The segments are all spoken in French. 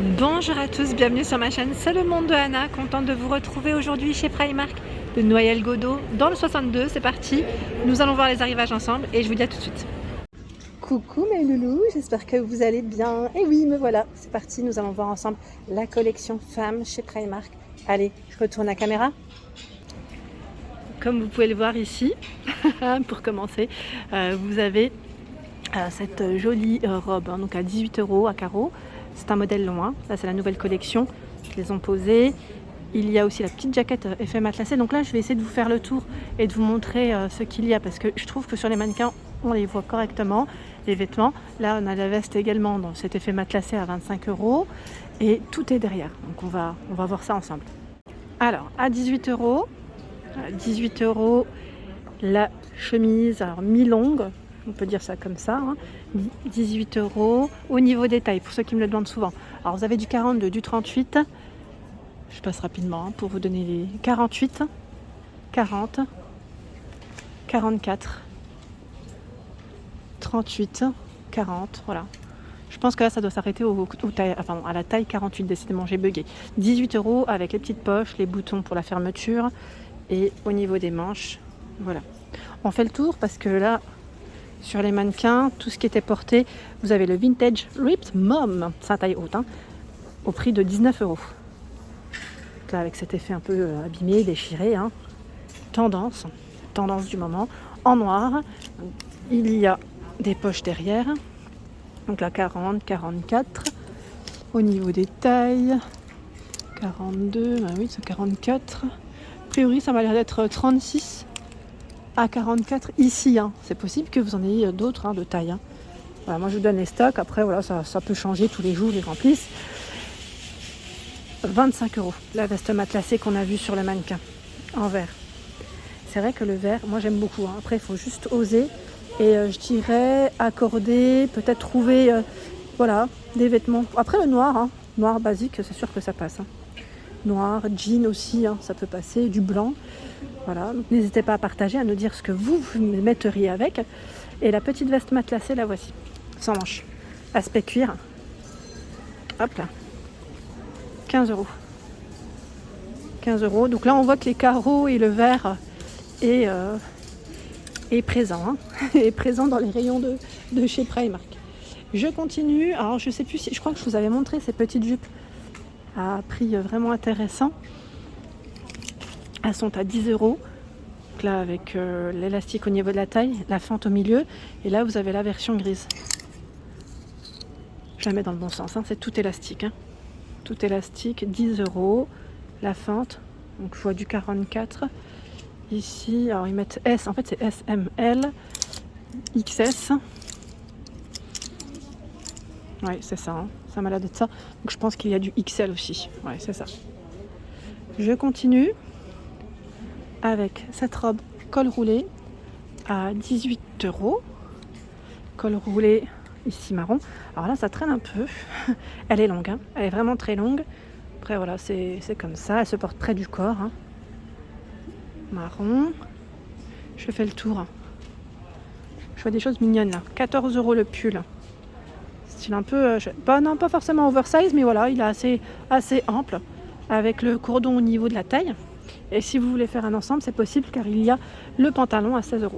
Bonjour à tous, bienvenue sur ma chaîne C'est le monde de Anna, contente de vous retrouver aujourd'hui chez Primark de Noyelles-Godault dans le 62, c'est parti, nous allons voir les arrivages ensemble et je vous dis à tout de suite. Coucou mes loulous, j'espère que vous allez bien, et oui me voilà, c'est parti, nous allons voir ensemble la collection femmes chez Primark. Allez, je retourne la caméra. Comme vous pouvez le voir ici, pour commencer, vous avez cette jolie robe, donc à 18 € à carreaux. C'est un modèle long, hein. Là c'est la nouvelle collection, je les ont posées. Il y a aussi la petite jaquette effet matelassé. Donc là je vais essayer de vous faire le tour et de vous montrer ce qu'il y a, parce que je trouve que sur les mannequins on les voit correctement, les vêtements. Là on a la veste également dans cet effet matelassé à 25 € et tout est derrière. Donc on va voir ça ensemble. Alors à 18 €, 18 € la chemise, alors mi-longue, on peut dire ça comme ça, hein. 18 € au niveau des tailles, pour ceux qui me le demandent souvent. Alors vous avez du 42, du 38, je passe rapidement pour vous donner les 48, 40, 44, 38, 40, voilà. Je pense que là ça doit s'arrêter à la taille 48, décidément j'ai bugué. 18 € avec les petites poches, les boutons pour la fermeture et au niveau des manches, voilà. On fait le tour parce que là, sur les mannequins, tout ce qui était porté, vous avez le Vintage Ripped Mom, c'est un taille haute, hein, au prix de 19 €. Là, avec cet effet un peu abîmé, déchiré, hein. Tendance du moment, en noir. Il y a des poches derrière, donc là 40, 44. Au niveau des tailles, 42, bah oui, c'est 44. A priori, ça m'a l'air d'être 36. À 44 ici, hein. C'est possible que vous en ayez d'autres, hein, de taille, hein. Voilà, moi je vous donne les stocks, après voilà, ça peut changer tous les jours, ils remplissent. 25 € la veste matelassée qu'on a vue sur le mannequin en vert. C'est vrai que le vert, moi j'aime beaucoup, hein. Après il faut juste oser et je dirais accorder, peut-être trouver voilà, des vêtements. Après le noir, hein, noir basique, c'est sûr que ça passe, hein. Noir, jean aussi, hein, ça peut passer, du blanc. Voilà, donc n'hésitez pas à partager, à nous dire ce que vous metteriez avec. Et la petite veste matelassée, la voici, sans manches, aspect cuir. Hop là, 15 €. 15 €. Donc là, on voit que les carreaux et le vert est présent, hein, est présent dans les rayons de chez Primark. Je continue. Alors, je sais plus si, je crois que je vous avais montré ces petites jupes à prix vraiment intéressant. Elles sont à 10 €. Donc là, avec l'élastique au niveau de la taille, la fente au milieu. Et là, vous avez la version grise. Je la mets dans le bon sens, hein, c'est tout élastique, hein. Tout élastique, 10 €. La fente, donc je vois du 44. Ici, alors ils mettent S, en fait c'est S, M, L, XS. Oui, c'est ça, hein. Ça m'a l'air d'être ça. Donc je pense qu'il y a du XL aussi. Ouais, c'est ça. Je continue avec cette robe col roulé à 18 €. Col roulé ici marron. Alors là ça traîne un peu. Elle est longue, hein. Elle est vraiment très longue. Après voilà, c'est comme ça. Elle se porte près du corps, hein. Marron. Je fais le tour. Je vois des choses mignonnes là. 14 € le pull. Style un peu, non pas forcément oversize, mais voilà, il est assez ample, avec le cordon au niveau de la taille. Et si vous voulez faire un ensemble, c'est possible, car il y a le pantalon à 16 €.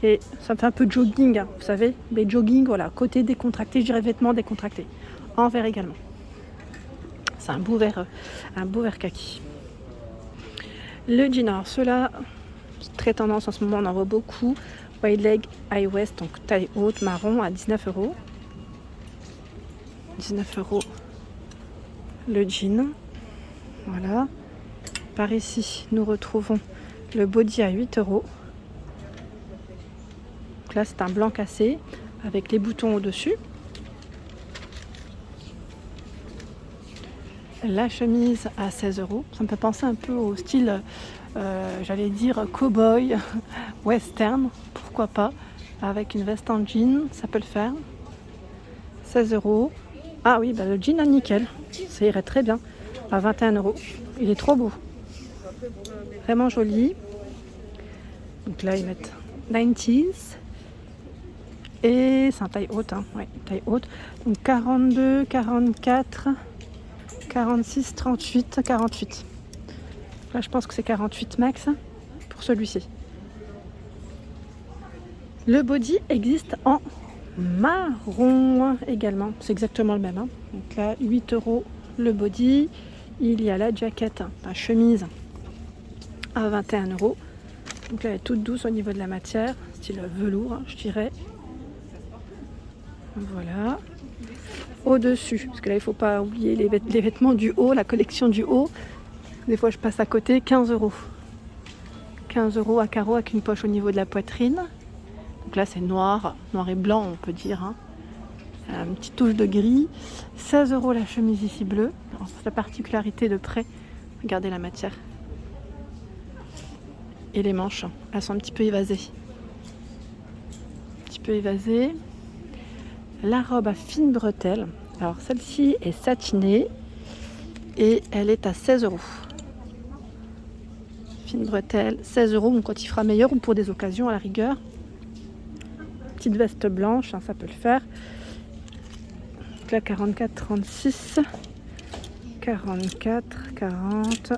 Et ça me fait un peu jogging, hein, vous savez, des jogging, voilà, côté décontracté, je dirais vêtements décontractés. En vert également. C'est un beau vert kaki. Le jean, alors ceux-là, c'est très tendance en ce moment, on en voit beaucoup. Wide leg, high waist, donc taille haute, marron à 19 €. 19 € le jean. Voilà. Par ici, nous retrouvons le body à 8 €. Donc là, c'est un blanc cassé avec les boutons au-dessus. La chemise à 16 €. Ça me fait penser un peu au style, j'allais dire cow-boy, western, pourquoi pas, avec une veste en jean, ça peut le faire. 16 €. Ah oui, bah le jean à nickel, ça irait très bien, à 21 €. Il est trop beau, vraiment joli. Donc là, ils mettent 90s. Et c'est un taille haute, hein. Ouais, taille haute. Donc 42, 44, 46, 38, 48. Là, je pense que c'est 48 max pour celui-ci. Le body existe en marron également. C'est exactement le même, hein. Donc là, 8 € le body. Il y a la jaquette, la chemise à 21 €. Donc là, elle est toute douce au niveau de la matière, style velours, hein, je dirais. Voilà. Au-dessus, parce que là, il ne faut pas oublier les vêtements du haut, la collection du haut. Des fois, je passe à côté, 15 €. 15 € à carreaux avec une poche au niveau de la poitrine. Donc là, c'est noir et blanc, on peut dire, hein. Une petite touche de gris. 16 € la chemise ici bleue. Alors, c'est la particularité de près. Regardez la matière. Et les manches, elles sont un petit peu évasées. La robe à fines bretelles. Alors, celle-ci est satinée et elle est à 16 €. Fine bretelle, 16 €. Donc, quand il fera meilleur ou pour des occasions à la rigueur. Petite veste blanche, hein, ça peut le faire. Donc là, 44, 36, 44, 40,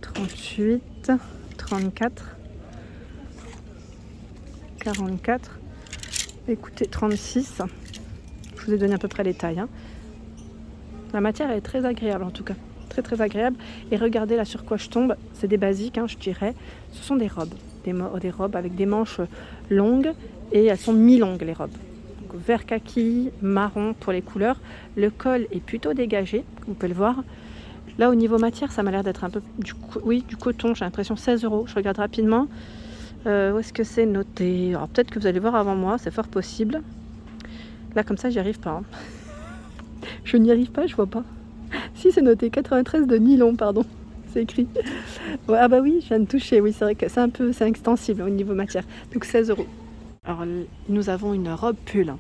38, 34, 44. Écoutez, 36. Je vous ai donné à peu près les tailles, hein. La matière est très agréable en tout cas. Très très agréable. Et regardez là sur quoi je tombe. C'est des basiques, hein, je dirais. Ce sont des robes. Des robes avec des manches longues. Et elles sont mi-longues les robes. Donc, vert kaki, marron pour les couleurs. Le col est plutôt dégagé, comme vous pouvez le voir. Là au niveau matière, ça m'a l'air d'être un peu du coton. J'ai l'impression 16 €. Je regarde rapidement. Où est-ce que c'est noté? Alors peut-être que vous allez voir avant moi, c'est fort possible. Là comme ça, j'y arrive pas, hein. Je n'y arrive pas, je vois pas. Si, c'est noté 93 de nylon, pardon. C'est écrit. Ouais, ah bah oui, je viens de toucher. Oui, c'est vrai que c'est extensible au niveau matière. Donc 16 €. Alors nous avons une robe pull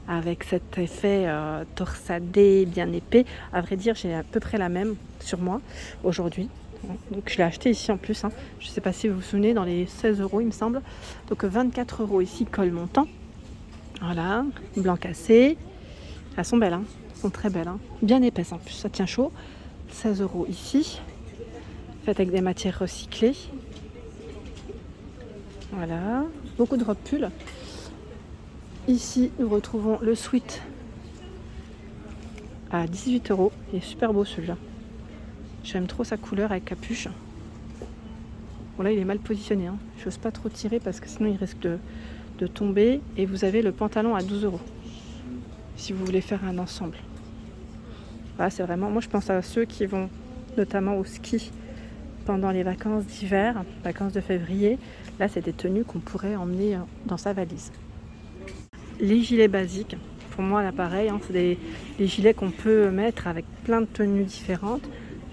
avec cet effet torsadé bien épais. À vrai dire, j'ai à peu près la même sur moi aujourd'hui. Donc je l'ai acheté ici en plus, hein. Je ne sais pas si vous vous souvenez, dans les 16 € il me semble. Donc 24 € ici, col montant. Voilà, blanc cassé. Elles sont belles, hein. Elles sont très belles, hein. Bien épaisses en plus, ça tient chaud. 16 € ici. Faites avec des matières recyclées. Voilà, beaucoup de robes pull. Ici, nous retrouvons le sweat à 18 €. Il est super beau celui-là. J'aime trop sa couleur avec capuche. Bon là, il est mal positionné, hein. Je n'ose pas trop tirer parce que sinon il risque de tomber. Et vous avez le pantalon à 12 € si vous voulez faire un ensemble. Voilà, c'est vraiment... Moi, je pense à ceux qui vont notamment au ski pendant les vacances d'hiver, vacances de février. Là, c'est des tenues qu'on pourrait emmener dans sa valise. Les gilets basiques, pour moi là pareil, hein, c'est des gilets qu'on peut mettre avec plein de tenues différentes.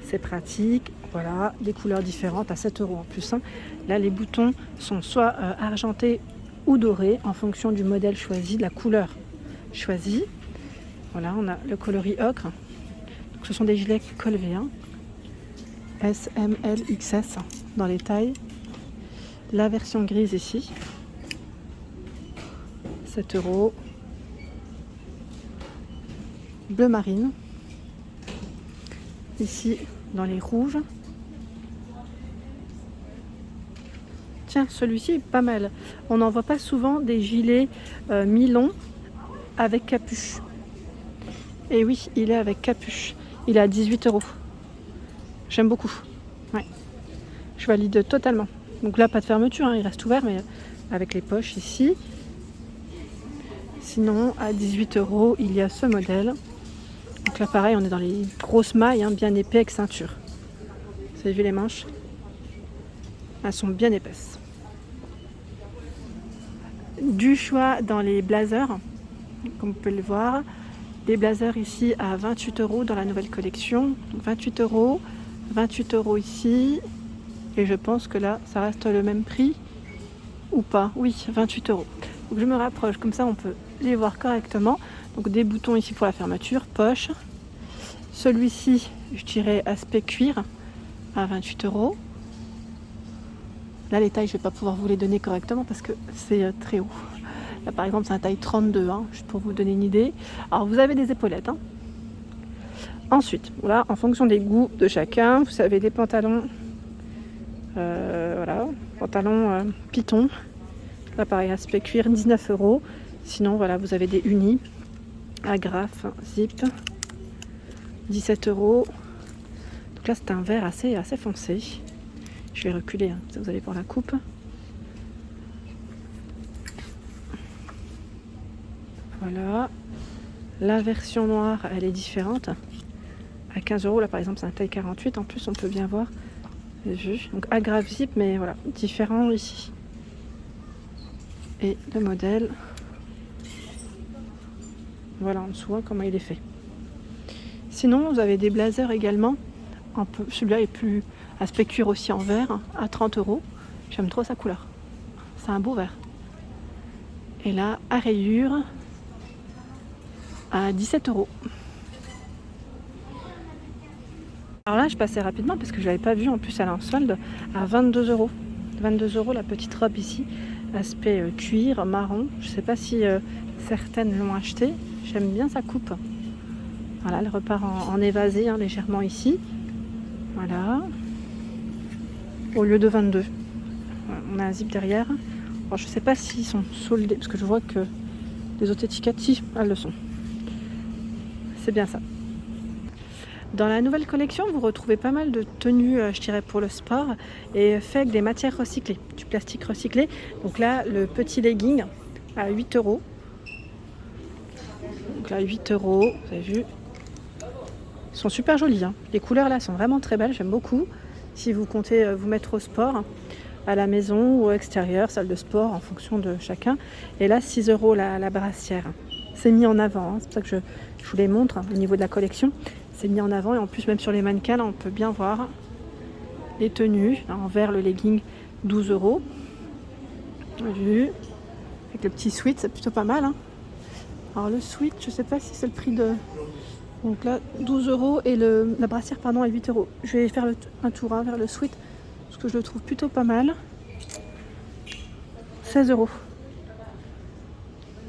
C'est pratique, voilà, des couleurs différentes à 7 € en plus, hein. Là, les boutons sont soit argentés ou dorés en fonction du modèle choisi, de la couleur choisie. Voilà, on a le coloris ocre. Donc, ce sont des gilets col V1, S, M, L, XS dans les tailles. La version grise ici, 7 €. Bleu marine. Ici, dans les rouges. Tiens, celui-ci est pas mal. On n'en voit pas souvent des gilets mi-longs avec capuche. Et oui, il est avec capuche. Il est à 18 €. J'aime beaucoup. Ouais. Je valide totalement. Donc là, pas de fermeture, hein, il reste ouvert, mais avec les poches ici. Sinon, à 18 €, il y a ce modèle. Donc là, pareil, on est dans les grosses mailles, hein, bien épais avec ceinture. Vous avez vu les manches? Elles sont bien épaisses. Du choix dans les blazers, comme vous pouvez le voir. Des blazers ici à 28 € dans la nouvelle collection. Donc 28 €, 28 € ici. Et je pense que là, ça reste le même prix ou pas. Oui, 28 €. Donc je me rapproche, comme ça on peut les voir correctement. Donc des boutons ici pour la fermeture, poche. Celui-ci, je dirais aspect cuir à 28 €. Là, les tailles, je ne vais pas pouvoir vous les donner correctement parce que c'est très haut. Là par exemple c'est un taille 32, hein, juste pour vous donner une idée. Alors vous avez des épaulettes. Hein. Ensuite, voilà, en fonction des goûts de chacun, vous avez des pantalons, voilà, pantalons Python. Là pareil, aspect cuir, 19 €. Sinon voilà, vous avez des unis, agrafes, zip, 17 €. Donc là c'est un vert assez foncé. Je vais reculer, hein, ça vous allez voir la coupe. Voilà. La version noire, elle est différente. À 15 € là par exemple, c'est un taille 48. En plus, on peut bien voir les vues. Donc agrafe zip, mais voilà, différent ici. Et le modèle, voilà en dessous, hein, comment il est fait. Sinon, vous avez des blazers également. Celui-là est plus aspect cuir aussi en vert, hein, à 30 €. J'aime trop sa couleur. C'est un beau vert. Et là, à rayures, à 17 €. Alors là, je passais rapidement parce que je l'avais pas vu. En plus, elle est en solde à 22 €. 22 € la petite robe ici, aspect cuir marron. Je sais pas si certaines l'ont acheté. J'aime bien sa coupe. Voilà, elle repart en évasé, hein, légèrement ici. Voilà. Au lieu de 22. Voilà, on a un zip derrière. Alors, je sais pas s'ils sont soldés parce que je vois que les autres étiquettes, si, elles le sont. C'est bien ça. Dans la nouvelle collection, vous retrouvez pas mal de tenues, je dirais, pour le sport et fait avec des matières recyclées, du plastique recyclé. Donc là, le petit legging à 8 €. Donc là, 8 €, vous avez vu. Ils sont super jolis. Hein. Les couleurs là sont vraiment très belles, j'aime beaucoup. Si vous comptez vous mettre au sport, à la maison ou à l'extérieur, salle de sport, en fonction de chacun. Et là, 6 € la brassière. C'est mis en avant, hein. C'est pour ça que je vous les montre, hein, au niveau de la collection. C'est mis en avant et en plus même sur les mannequins là, on peut bien voir les tenues. Là, en vert le legging 12 €. Vu. Avec le petit sweat, c'est plutôt pas mal. Hein. Alors le sweat, je sais pas si c'est le prix de... Donc là 12 € et la brassière pardon à 8 €. Je vais faire un tour hein, vers le sweat parce que je le trouve plutôt pas mal. 16 €.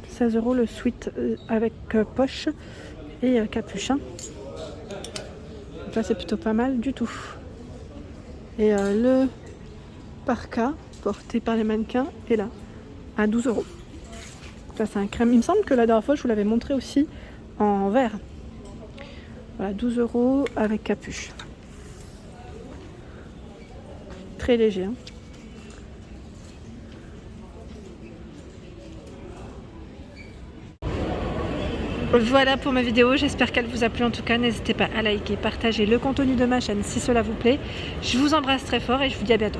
16 € le sweat avec poche et capuchon. Donc là c'est plutôt pas mal du tout. Et le parka porté par les mannequins est là à 12 €. Ça c'est un crème. Il me semble que la dernière fois je vous l'avais montré aussi en vert. Voilà, 12 € avec capuche. Très léger. Hein. Voilà pour ma vidéo, j'espère qu'elle vous a plu. En tout cas, n'hésitez pas à liker, partager le contenu de ma chaîne si cela vous plaît. Je vous embrasse très fort et je vous dis à bientôt.